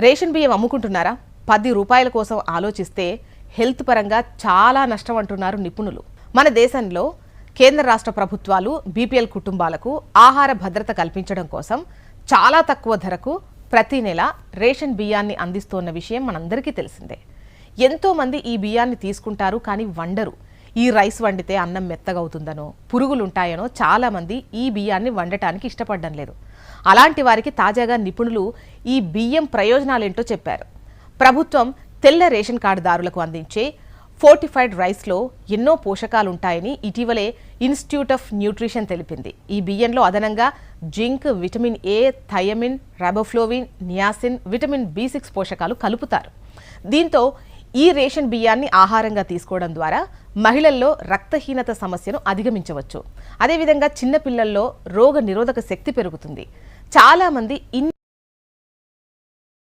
Ration బియ్యం అమ్ముకుంటున్నారా? 10 రూపాయల కోసం ఆలోచిస్తే హెల్త్ పరంగా చాలా నష్టం అంటున్నారు నిపుణులు. మన దేశంలో కేంద్ర రాష్ట్ర ప్రభుత్వాలు బీపీఎల్ కుటుంబాలకు ఆహార భద్రత కల్పించడం కోసం చాలా తక్కువ ధరకు ప్రతి నెల రేషన్ బియ్యాన్ని అందిస్తోన్న విషయం మనందరికీ తెలిసిందే. ఎంతో మంది ఈ బియ్యాన్ని తీసుకుంటారు, కానీ వండరు. ఈ రైస్ వండితే అన్నం మెత్తగవుతుందనో, పురుగులుంటాయనో చాలా మంది ఈ బియ్యాన్ని వండటానికి ఇష్టపడడం లేదు. అలాంటి వారికి తాజాగా నిపుణులు ఈ బియ్యం ప్రయోజనాలేంటో చెప్పారు. ప్రభుత్వం తెల్ల రేషన్ కార్డుదారులకు అందించే ఫోర్టిఫైడ్ రైస్లో ఎన్నో పోషకాలుంటాయని ఇటీవలే ఇన్స్టిట్యూట్ ఆఫ్ న్యూట్రిషన్ తెలిపింది. ఈ బియ్యంలో అదనంగా zinc, vitamin A, thiamine, riboflavin, niacin, vitamin B6 పోషకాలు కలుపుతారు. దీంతో ఈ రేషన్ బియ్యాన్ని ఆహారంగా తీసుకోవడం ద్వారా మహిళల్లో రక్తహీనత సమస్యను అధిగమించవచ్చు. అదేవిధంగా చిన్నపిల్లల్లో రోగ నిరోధక శక్తి పెరుగుతుంది. చాలామంది